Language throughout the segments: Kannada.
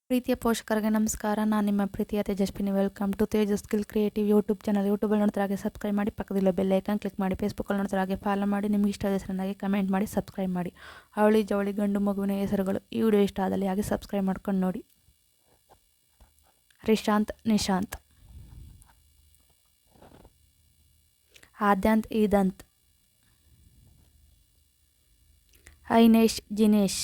ಪ್ರೀತಿಯ ಪೋಷಕರಿಗೆ ನಮಸ್ಕಾರ. ನಾನು ನಿಮ್ಮ ಪ್ರೀತಿಯ Tejaswini. Welcome to Tejas skill creative YouTube channel. ಯೂಟ್ಯೂಬಲ್ಲಿ ನೋಡ್ತಾರೆ ಸಬ್ಸ್ಕ್ರೈಬ್ ಮಾಡಿ, ಪಕ್ಕದಲ್ಲಿರೋ ಬೆಲ್ ಐಕಾನ್ ಕ್ಲಿಕ್ ಮಾಡಿ. ಫೇಸ್ಬುಕ್ಕಲ್ಲಿ ನೋಡ್ತಾರೆ ಫಾಲೋ ಮಾಡಿ. ನಿಮಗೆ ಇಷ್ಟ ಹೆಸರನ್ನಾಗಿ ಕಮೆಂಟ್ ಮಾಡಿ, ಸಬ್ಸ್ಕ್ರೈಬ್ ಮಾಡಿ. ಅವಳಿ ಜವಳಿ ಗಂಡು ಮಗುವಿನ ಹೆಸರುಗಳು. ಈ ವಿಡಿಯೋ ಇಷ್ಟ ಆದಲ್ಲಿ ಹಾಗೆ ಸಬ್ಸ್ಕ್ರೈಬ್ ಮಾಡ್ಕೊಂಡು ನೋಡಿ. ರಿಶಾಂತ್, ನಿಶಾಂತ್, ಆದ್ಯಾಂತ್, ಈದಂತ್, ಐನೇಶ್, ಜಿನೇಶ್,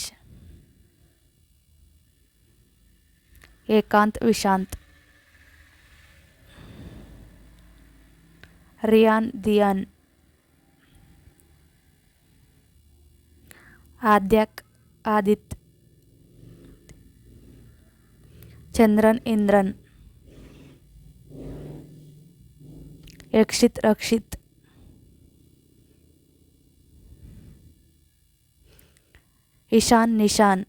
ಏಕಾಂತ್, ವಿಶಾಂತ್, ರಿಯಾನ್, ದಿಯಾನ್, ಆದ್ಯಾಕ್, ಆದಿತ್, ಚಂದ್ರನ್, ಇಂದ್ರನ್, ಯಕ್ಷಿತ್, ರಕ್ಷಿತ್, ಇಶಾನ್, ನಿಶಾನ್,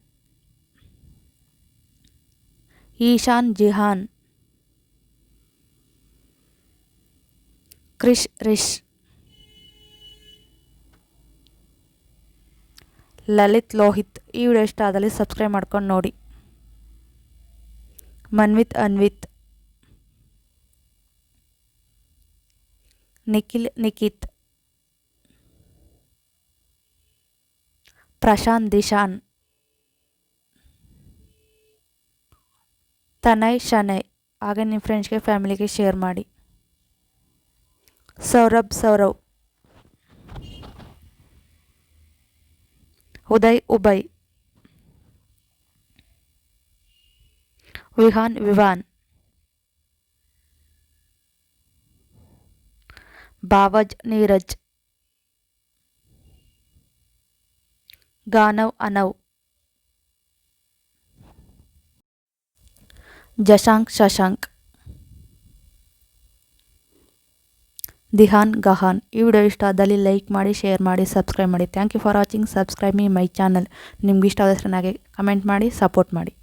ಈಶಾನ್, ಜಿಹಾನ್, ಕ್ರಿಶ್, ರಿಶ್, ಲಲಿತ್, ಲೋಹಿತ್. ಈ ವಿಡಿಯೋ ಇಷ್ಟ ಆದಲ್ಲಿ ಸಬ್ಸ್ಕ್ರೈಬ್ ಮಾಡ್ಕೊಂಡು ನೋಡಿ. ಮನ್ವಿತ್, ಅನ್ವಿತ್, ನಿಖಿಲ್, ನಿಖಿತ್, ಪ್ರಶಾಂತ್, ದಿಶಾನ್, ತನಯ್, ಶನಯ್. ಹಾಗೆ ನಿಮ್ಮ ಫ್ರೆಂಡ್ಸ್ಗೆ ಫ್ಯಾಮಿಲಿಗೆ ಶೇರ್ ಮಾಡಿ. ಸೌರಭ್, ಸೌರವ್, ಉದಯ್, ಉಬಯ್, ವಿಹಾನ್, ವಿವಾನ್, ಭಾವಜ್, ನೀರಜ್, ಗಾನವ್, ಅನವ್, ಜಶಾಂಕ್, ಶಶಾಂಕ್, ದಿಹಾನ್, ಗಹಾನ್. ಈ ವಿಡಿಯೋ ಇಷ್ಟ ಆದಲ್ಲಿ ಲೈಕ್ ಮಾಡಿ, ಶೇರ್ ಮಾಡಿ, ಸಬ್ಸ್ಕ್ರೈಬ್ ಮಾಡಿ. Thank you for watching. Subscribe my channel. ನಿಮ್ಗೆ ಇಷ್ಟ ಆದ ಹೆಸರನ್ನಾಗಿ ಕಮೆಂಟ್ ಮಾಡಿ, ಸಪೋರ್ಟ್ ಮಾಡಿ.